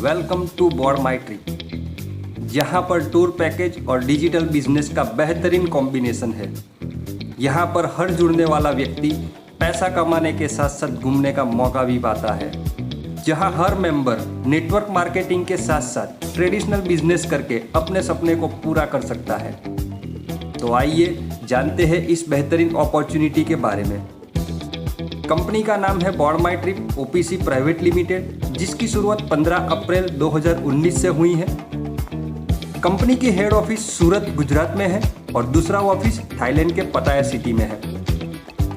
Welcome to board my trip, जहाँ पर tour package और डिजिटल बिजनेस का बेहतरीन कॉम्बिनेशन है। यहाँ पर हर जुड़ने वाला व्यक्ति पैसा कमाने के साथ साथ घूमने का मौका भी पाता है, जहाँ हर मेंबर नेटवर्क मार्केटिंग के साथ साथ ट्रेडिशनल बिजनेस करके अपने सपने को पूरा कर सकता है। तो आइए जानते हैं इस बेहतरीन अपॉर्चुनिटी के बारे में। कंपनी का नाम है board my trip OPC private limited, जिसकी शुरुआत 15 अप्रैल 2019 से हुई है। कंपनी की हेड ऑफिस सूरत गुजरात में है और दूसरा ऑफिस थाईलैंड के पटाया सिटी में है।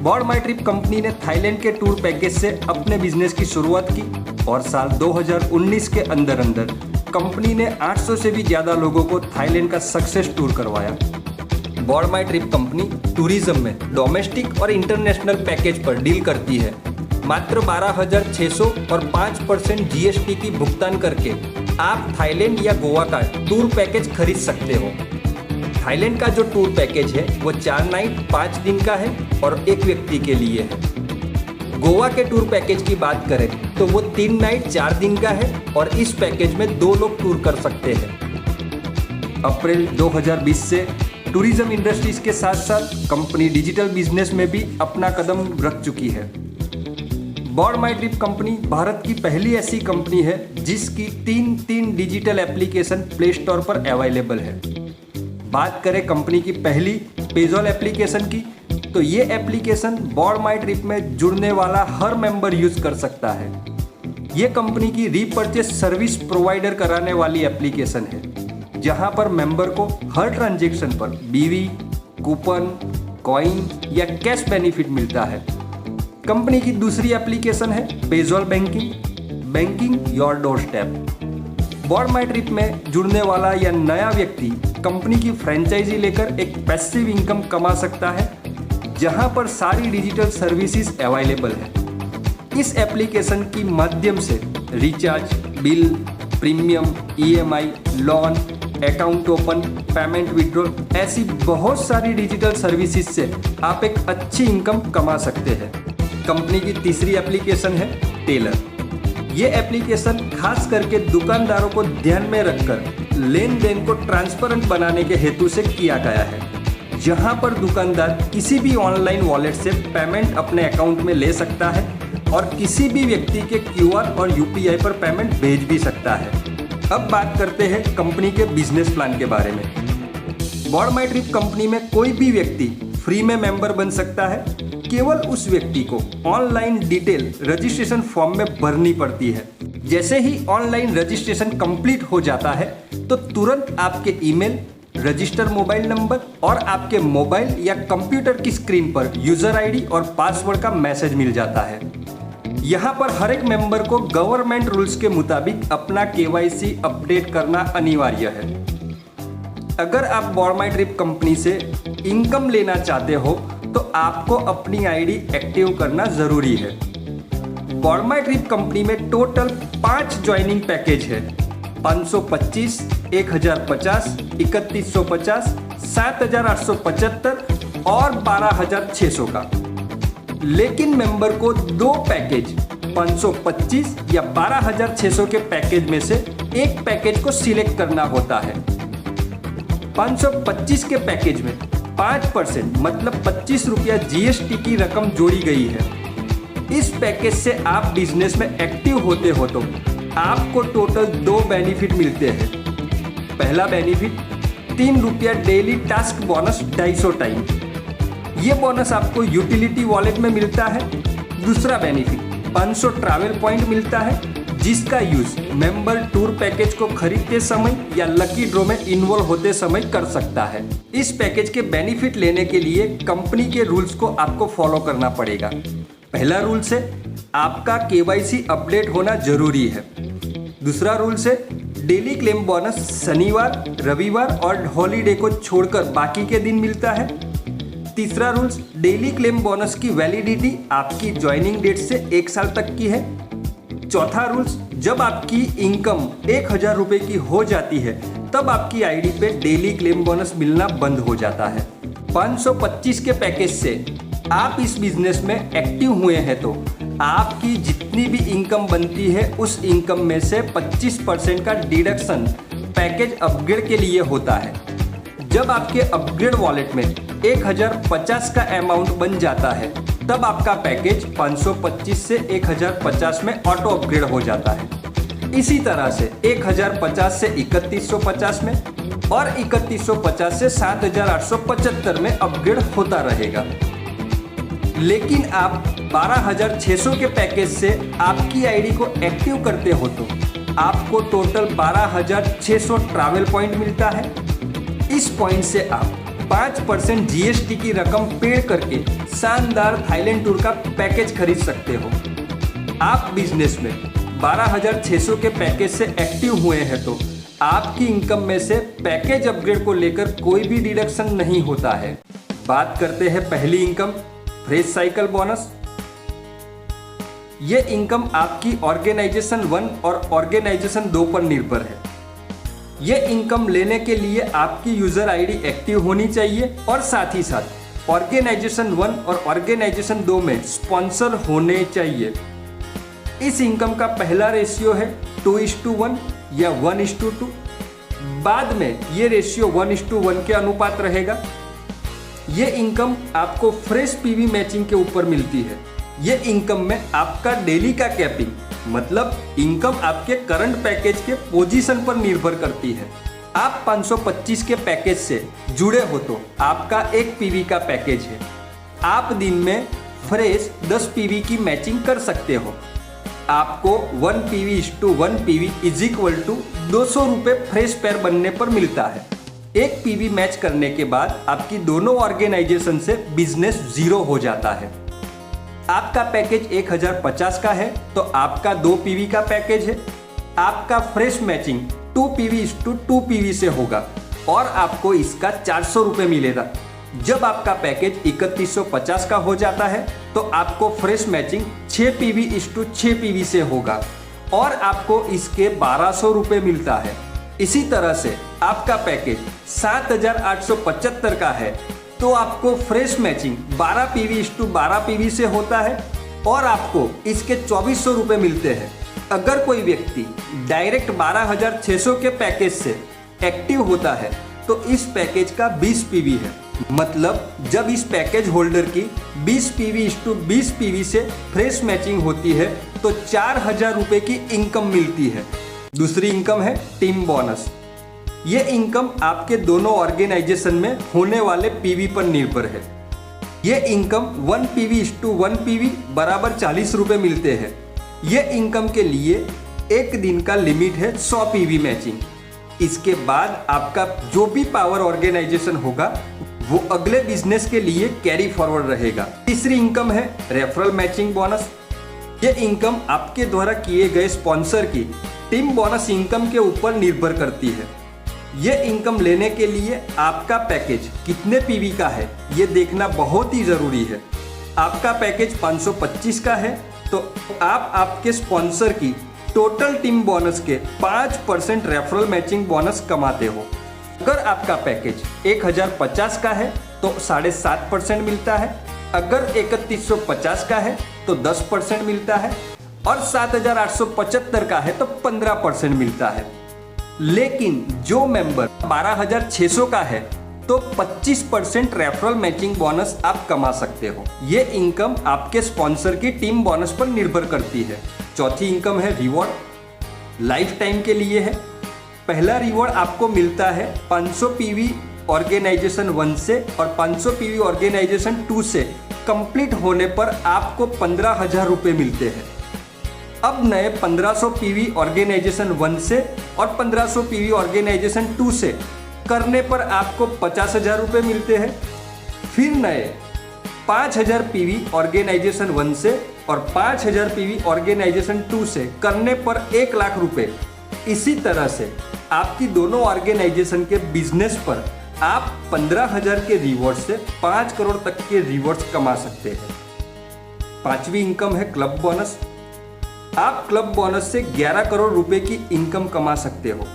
बॉर्ड माई ट्रिप कंपनी ने थाईलैंड के टूर पैकेज से अपने बिजनेस की शुरुआत की और साल 2019 के अंदर कंपनी ने 800 से भी ज़्यादा लोगों को थाईलैंड का सक्सेस टूर करवाया। Board my trip company tourism में डोमेस्टिक और इंटरनेशनल पैकेज पर डील करती है। मात्र 12,600 और 5% जीएसटी की भुगतान करके आप थाईलैंड या गोवा का टूर पैकेज खरीद सकते हो। थाईलैंड का जो टूर पैकेज है वो 4 नाइट 5 दिन का है और एक व्यक्ति के लिए है। गोवा के टूर पैकेज की बात करें तो वो 3 नाइट 4 दिन का है और इस पैकेज में 2 लोग टूर कर सकते हैं। अप्रैल 2020 से टूरिज्म इंडस्ट्रीज के साथ साथ कंपनी डिजिटल बिजनेस में भी अपना कदम रख चुकी है। Board my trip company Bharat की पहली ऐसी कंपनी है जिसकी 3 डिजिटल एप्लीकेशन प्ले स्टोर पर अवेलेबल है। बात करें कंपनी की पहली पेजॉल एप्लीकेशन की, तो ये एप्लीकेशन बॉर्ड माई ट्रिप में जुड़ने वाला हर मेंबर यूज कर सकता है। ये कंपनी की रीपर्चेस सर्विस प्रोवाइडर कराने वाली एप्लीकेशन है, जहां पर मेंबर को हर ट्रांजैक्शन पर बीवी, कूपन, कॉइन या कैश बेनिफिट मिलता है। कंपनी की दूसरी एप्लीकेशन है पेजॉल बैंकिंग योर डोर स्टेप। बॉर्ड माई ट्रिप में जुड़ने वाला या नया व्यक्ति कंपनी की फ्रेंचाइजी लेकर एक पैसिव इनकम कमा सकता है, जहां पर सारी डिजिटल सर्विसेज अवेलेबल है। इस एप्लीकेशन की माध्यम से recharge, bill, premium, EMI, loan, account open, payment withdrawal, ऐसी बहुत सारी डिजिटल सर्विसेज से आप एक अच्छी इनकम कमा सकते हैं। कंपनी की तीसरी एप्लीकेशन है टेलर। ये एप्लीकेशन खास करके दुकानदारों को ध्यान में रखकर लेन देन को ट्रांसपेरेंट बनाने के हेतु से किया गया है, जहां पर दुकानदार किसी भी ऑनलाइन वॉलेट से पेमेंट अपने अकाउंट में ले सकता है और किसी भी व्यक्ति के क्यूआर और यूपीआई पर पेमेंट भेज भी सकता है। अब बात करते हैं कंपनी के बिजनेस प्लान के बारे में। बॉर्ड माई ट्रिप कंपनी में कोई भी व्यक्ति फ्री में मेंबर बन सकता है। केवल उस व्यक्ति को ऑनलाइन डिटेल रजिस्ट्रेशन फॉर्म में भरनी पड़ती है। जैसे ही ऑनलाइन रजिस्ट्रेशन कंप्लीट हो जाता है तो तुरंत आपके ईमेल, रजिस्टर मोबाइल नंबर और आपके मोबाइल या कंप्यूटर की स्क्रीन पर यूजर आईडी और पासवर्ड का मैसेज मिल जाता है। यहाँ पर हर एक मेंबर को गवर्नमेंट रूल्स के मुताबिक अपना केवाईसी अपडेट करना अनिवार्य है। अगर आप बॉर्ड माई ट्रिप कंपनी से इनकम लेना चाहते हो तो आपको अपनी आईडी एक्टिव करना जरूरी है। बॉर्ड माई ट्रिप कंपनी में टोटल 5 ज्वाइनिंग पैकेज है: 525, 1050, 3150, 7875 और 12600 का। लेकिन मेंबर को 2 पैकेज 525 या 12600 के पैकेज में से एक पैकेज को सिलेक्ट करना होता है। 525 के पैकेज में 5% मतलब 25 रुपया जीएसटी की रकम जोड़ी गई है। इस पैकेज से आप बिजनेस में एक्टिव होते हो तो आपको टोटल 2 बेनिफिट मिलते हैं। पहला बेनिफिट 3 रुपया डेली टास्क बोनस 250 टाइम। ये बोनस आपको यूटिलिटी वॉलेट में मिलता है। दूसरा बेनिफिट 500 ट्रैवल पॉइंट मिलता है, जिसका यूज मेंबर टूर पैकेज को खरीदते समय या लकी ड्रॉ में इन्वॉल्व होते समय कर सकता है। इस पैकेज के बेनिफिट लेने के लिए कंपनी के रूल्स को आपको फॉलो करना पड़ेगा। पहला रूल से आपका केवाईसी अपडेट होना जरूरी है। दूसरा रूल से डेली क्लेम बोनस शनिवार, रविवार और हॉलीडे को छोड़कर बाकी के दिन मिलता है। तीसरा रूल्स, डेली क्लेम बोनस की वैलिडिटी आपकी ज्वाइनिंग डेट से 1 साल तक की है। चौथा रूल्स, जब आपकी इनकम 1000 रुपये की हो जाती है तब आपकी आईडी पे डेली क्लेम बोनस मिलना बंद हो जाता है। 525 के पैकेज से आप इस बिजनेस में एक्टिव हुए हैं तो आपकी जितनी भी इनकम बनती है उस इनकम में से 25% का डिडक्शन पैकेज अपग्रेड के लिए होता है। जब आपके अपग्रेड वॉलेट में 1050 का अमाउंट बन जाता है तब आपका पैकेज 525 से 1050 में ऑटो अपग्रेड हो जाता है। इसी तरह से 1050 से 3150 में और 3150 से 7875 में अपग्रेड होता रहेगा। लेकिन आप 12600 के पैकेज से आपकी आईडी को एक्टिव करते हो तो आपको टोटल 12600 ट्रैवल पॉइंट मिलता है। इस पॉइंट से आप 5% जीएसटी की रकम पे करके शानदार थाईलैंड टूर का पैकेज खरीद सकते हो। आप बिजनेस में 12600 के पैकेज से एक्टिव हुए हैं तो आपकी इनकम में से पैकेज अपग्रेड को लेकर कोई भी डिडक्शन नहीं होता है। बात करते हैं पहली इनकम, फ्रेश साइकिल बोनस। ये इनकम आपकी ऑर्गेनाइजेशन 1 और ऑर्गेनाइजेशन 2 पर निर्भर है। ये इनकम लेने के लिए आपकी यूजर आईडी एक्टिव होनी चाहिए और साथ ही साथ ऑर्गेनाइजेशन 1 और ऑर्गेनाइजेशन 2 में स्पॉन्सर होने चाहिए। इस इनकम का पहला रेशियो है 2:1 या 1:2। बाद में ये रेशियो 1:1 के अनुपात रहेगा। ये इनकम आपको फ्रेश पीवी मैचिंग के ऊपर मिलती है। ये इनकम में आपका डेली का कैपिंग मतलब इनकम आपके करंट पैकेज के पोजीशन पर निर्भर करती है। आप 525 के पैकेज से जुड़े हो तो आपका 1 पीवी का पैकेज है। आप दिन में फ्रेश 10 पीवी की मैचिंग कर सकते हो। आपको 1 PV/1 PV = 200 रुपये फ्रेश पेयर बनने पर मिलता है। 1 पीवी मैच करने के बाद आपकी दोनों ऑर्गेनाइजेशन से बिजनेस 0 हो जाता है। आपका पैकेज 1050 का है तो आपका 2 पीवी का पैकेज है। आपका फ्रेश मैचिंग 2 PV/2 PV से होगा और आपको इसका 400 रुपये मिलेगा। जब आपका पैकेज 3150 का हो जाता है तो आपको फ्रेश मैचिंग 6 PV/6 PV से होगा और आपको इसके 1200 रुपये मिलता है। इसी तरह से आपका पैकेज 7875 का है तो आपको फ्रेश मैचिंग 12 PV/12 PV से होता है और आपको इसके 2400 रुपये मिलते हैं। अगर कोई व्यक्ति डायरेक्ट 12600 के पैकेज से एक्टिव होता है तो इस पैकेज का 20 पीवी है। मतलब जब इस पैकेज होल्डर की 20 PV/20 PV से फ्रेश मैचिंग होती है तो 4000 रुपये की इनकम मिलती है। दूसरी इनकम है टीम बोनस। ये इनकम आपके दोनों ऑर्गेनाइजेशन में होने वाले पीवी पर निर्भर है। ये इनकम 1 PV/1 PV बराबर 40 रुपये मिलते हैं। ये इनकम के लिए एक दिन का लिमिट है 100 पीवी मैचिंग। इसके बाद आपका जो भी पावर ऑर्गेनाइजेशन होगा वो अगले बिजनेस के लिए कैरी फॉरवर्ड रहेगा। तीसरी इनकम है रेफरल मैचिंग बोनस। ये इनकम आपके द्वारा किए गए स्पॉन्सर की टीम बोनस इनकम के ऊपर निर्भर करती है। ये इनकम लेने के लिए आपका पैकेज कितने पीवी का है ये देखना बहुत ही ज़रूरी है। आपका पैकेज 525 का है तो आप आपके स्पॉन्सर की टोटल टीम बोनस के 5% रेफरल मैचिंग बोनस कमाते हो। अगर आपका पैकेज 1050 का है तो 7.5% मिलता है। अगर 3150 का है तो 10% मिलता है और 7875 का है तो 15% मिलता है। लेकिन जो मेंबर 12600 का है तो 25% रेफरल मैचिंग बोनस आप कमा सकते हो। ये इनकम आपके स्पॉन्सर की टीम बोनस पर निर्भर करती है। चौथी इनकम है रिवॉर्ड। लाइफ टाइम के लिए है। पहला रिवॉर्ड आपको मिलता है 500 पीवी ऑर्गेनाइजेशन 1 से और 500 पीवी ऑर्गेनाइजेशन 2 से कंप्लीट होने पर आपको 15,000 रुपये मिलते हैं। अब नए 1500 पीवी ऑर्गेनाइजेशन 1 से और 1500 पीवी ऑर्गेनाइजेशन 2 से करने पर आपको 50,000 रुपये मिलते हैं। फिर नए 5000 पीवी ऑर्गेनाइजेशन 1 से और 5000 पीवी ऑर्गेनाइजेशन 2 से करने पर 1 लाख रुपये। इसी तरह से आपकी दोनों ऑर्गेनाइजेशन के बिजनेस पर आप 15,000 के रिवॉर्ड से 5 करोड़ तक के रिवॉर्ड्स कमा सकते हैं। पांचवी इनकम है क्लब बोनस। आप क्लब बोनस से 11 करोड़ रुपए की इनकम कमा सकते हो।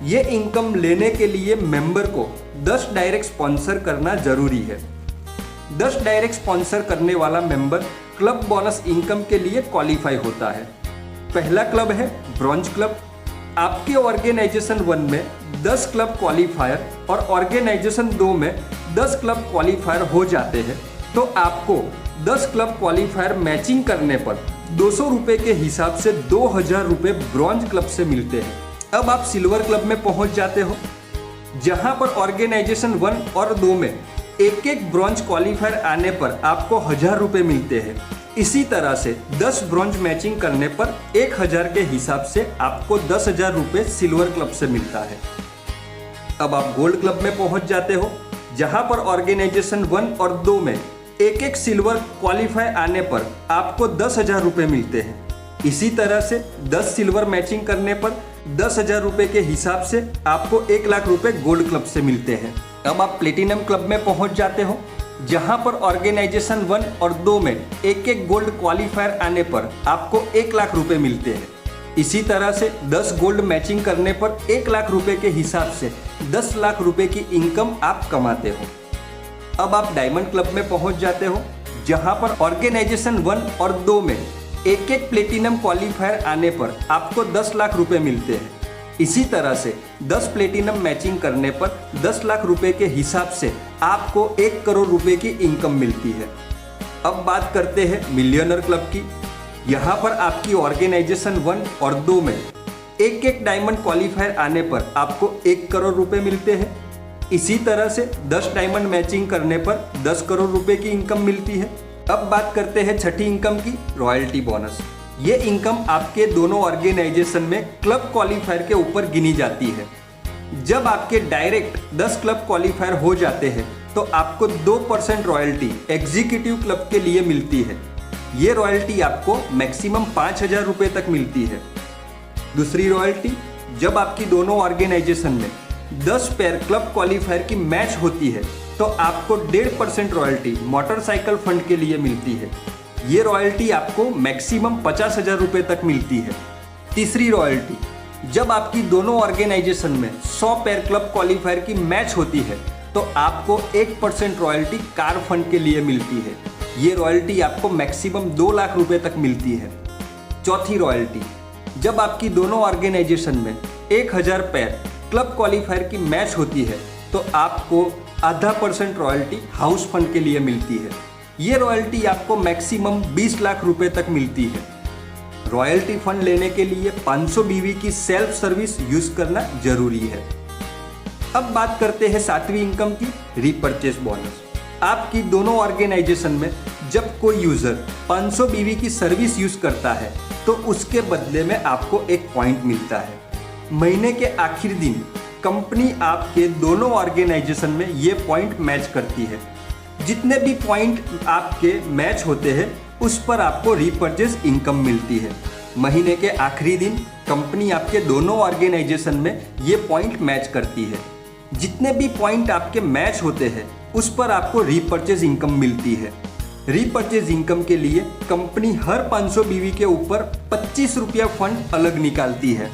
ये इनकम लेने के लिए मेंबर को 10 डायरेक्ट स्पॉन्सर करना जरूरी है। 10 डायरेक्ट स्पॉन्सर करने वाला मेंबर क्लब बोनस इनकम के लिए क्वालिफाई होता है। पहला क्लब है ब्रॉन्ज क्लब। आपके ऑर्गेनाइजेशन 1 में 10 क्लब क्वालिफायर और ऑर्गेनाइजेशन 2 में 10 क्लब क्वालिफायर हो जाते हैं तो आपको 10 क्लब क्वालिफायर मैचिंग करने पर 200 रुपये के हिसाब से 2000 रुपये ब्रॉन्ज क्लब से मिलते हैं। अब आप सिल्वर क्लब में पहुंच जाते हो, जहां पर ऑर्गेनाइजेशन 1 और 2 में एक एक ब्रॉन्ज क्वालिफायर आने पर आपको 1000 रुपये मिलते हैं। इसी तरह से 10 ब्रॉन्ज मैचिंग करने पर 1000 के हिसाब से आपको 10,000 रुपये सिल्वर क्लब से मिलता है। अब आप गोल्ड क्लब में पहुंच जाते हो, जहां पर ऑर्गेनाइजेशन 1 और 2 में एक एक सिल्वर क्वालिफाई आने पर आपको 10,000 रुपये मिलते हैं। इसी तरह से 10 सिल्वर मैचिंग करने पर 10,000 रुपये के हिसाब से आपको 1 लाख रुपये गोल्ड क्लब से मिलते हैं। अब आप प्लेटिनम क्लब में पहुंच जाते हो, जहां पर ऑर्गेनाइजेशन 1 और 2 में एक एक गोल्ड क्वालिफायर आने पर आपको 1 लाख रुपये मिलते हैं। इसी तरह से 10 गोल्ड मैचिंग करने पर 1 लाख रुपये के हिसाब से 10 लाख रुपये की इनकम आप कमाते हो। अब आप डायमंड क्लब में पहुंच जाते हो, जहां पर ऑर्गेनाइजेशन 1 और 2 में एक एक प्लेटिनम क्वालिफायर आने पर आपको 10 लाख रुपए मिलते हैं। इसी तरह से 10 प्लेटिनम मैचिंग करने पर 10 लाख रुपए के हिसाब से आपको 1 करोड़ रुपए की इनकम मिलती है। अब बात करते हैं मिलियनर क्लब की। यहाँ पर आपकी ऑर्गेनाइजेशन 1 और 2 में एक एक डायमंड क्वालिफायर आने पर आपको 1 करोड़ रुपए मिलते हैं। इसी तरह से 10 डायमंड मैचिंग करने पर 10 करोड़ रुपए की इनकम मिलती है। अब बात करते हैं छठी इनकम की, रॉयल्टी बोनस। ये इनकम आपके दोनों ऑर्गेनाइजेशन में क्लब क्वालिफायर के ऊपर गिनी जाती है। जब आपके डायरेक्ट 10 क्लब क्वालिफायर हो जाते हैं तो आपको 2% रॉयल्टी एग्जीक्यूटिव क्लब के लिए मिलती है। ये रॉयल्टी आपको मैक्सिमम 5,000 रुपये तक मिलती है। दूसरी रॉयल्टी, जब आपकी दोनों ऑर्गेनाइजेशन में 10 पेयर क्लब क्वालिफायर की मैच होती है तो आपको 1.5% रॉयल्टी मोटरसाइकिल फंड के लिए मिलती है। ये रॉयल्टी आपको मैक्सिमम 50,000 रुपये तक मिलती है। तीसरी रॉयल्टी, जब आपकी दोनों ऑर्गेनाइजेशन में 100 पेयर क्लब क्वालिफायर की मैच होती है तो आपको 1% रॉयल्टी कार फंड के लिए मिलती है। ये रॉयल्टी आपको मैक्सिमम 2 लाख रुपये तक मिलती है। चौथी रॉयल्टी, जब आपकी दोनों ऑर्गेनाइजेशन में 1000 पेयर क्लब क्वालिफायर की मैच होती है तो आपको 0.5% रॉयल्टी हाउस फंड के लिए मिलती है। ये रॉयल्टी आपको मैक्सिमम 20 लाख रुपए तक मिलती है। रॉयल्टी फंड लेने के लिए 500 बीवी की सेल्फ सर्विस यूज करना जरूरी है। अब बात करते हैं 7वीं इनकम की, रीपरचेज बोनस। आपकी दोनों ऑर्गेनाइजेशन में जब कोई यूजर 500 बीवी की सर्विस यूज करता है तो उसके बदले में आपको एक पॉइंट मिलता है। महीने के आखिरी दिन कंपनी आपके दोनों ऑर्गेनाइजेशन में ये पॉइंट मैच करती है। जितने भी पॉइंट आपके मैच होते हैं उस पर आपको रीपरचेज इनकम मिलती है। महीने के आखिरी दिन कंपनी आपके दोनों ऑर्गेनाइजेशन में ये पॉइंट मैच करती है। जितने भी पॉइंट आपके मैच होते हैं उस पर आपको रीपरचेज इनकम मिलती है। रीपरचेज इनकम के लिए कंपनी हर 500 बीवी के ऊपर 25 रुपया फंड अलग निकालती है।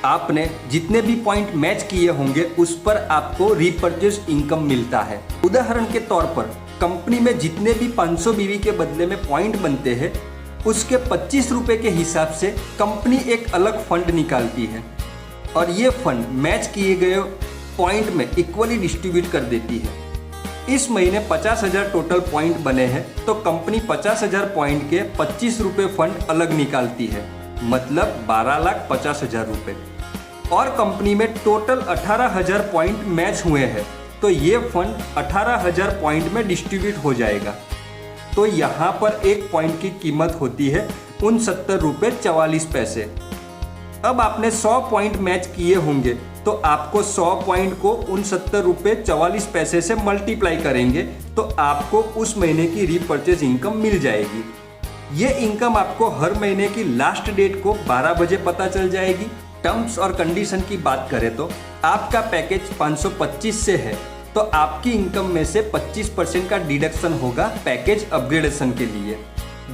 आपने जितने भी पॉइंट मैच किए होंगे उस पर आपको रीपरचेज इनकम मिलता है। उदाहरण के तौर पर कंपनी में जितने भी 500 बीवी के बदले में पॉइंट बनते हैं उसके 25 रुपये के हिसाब से कंपनी एक अलग फंड निकालती है और ये फंड मैच किए गए पॉइंट में इक्वली डिस्ट्रीब्यूट कर देती है। इस महीने 50,000 टोटल पॉइंट बने हैं तो कंपनी 50,000 पॉइंट के 25 रुपये फंड अलग निकालती है, मतलब 12,50,000 रुपये। और कंपनी में टोटल 18,000 पॉइंट मैच हुए हैं तो ये फंड 18,000 पॉइंट में डिस्ट्रीब्यूट हो जाएगा। तो यहाँ पर एक पॉइंट की कीमत होती है 69 रुपये 44 पैसे। अब आपने 100 पॉइंट मैच किए होंगे तो आपको 100 पॉइंट को 69 रुपये 44 पैसे से मल्टीप्लाई करेंगे तो आपको उस महीने की रीपरचेज इनकम मिल जाएगी। ये इनकम आपको हर महीने की लास्ट डेट को 12 बजे पता चल जाएगी। टर्म्स और कंडीशन की बात करें तो आपका पैकेज 525 से है तो आपकी इनकम में से 25% का डिडक्शन होगा पैकेज अपग्रेडेशन के लिए।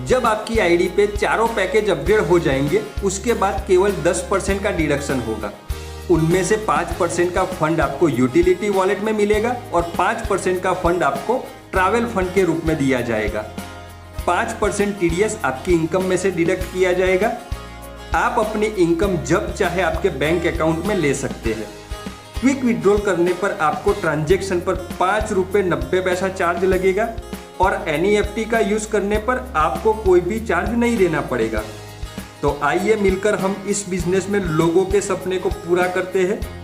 जब आपकी आईडी पे चारों पैकेज अपग्रेड हो जाएंगे उसके बाद केवल 10% का डिडक्शन होगा। उनमें से 5% का फंड आपको यूटिलिटी वॉलेट में मिलेगा और 5% का फंड आपको ट्रैवल फंड के रूप में दिया जाएगा। 5% TDS आपकी इनकम में से डिडक्ट किया जाएगा। आप अपनी इनकम जब चाहे आपके बैंक अकाउंट में ले सकते हैं। क्विक विड्रॉल करने पर आपको ट्रांजैक्शन पर 5 रुपये 90 पैसा चार्ज लगेगा और NEFT का यूज़ करने पर आपको कोई भी चार्ज नहीं देना पड़ेगा। तो आइए मिलकर हम इस बिजनेस में लोगों के सपने को पूरा करते हैं।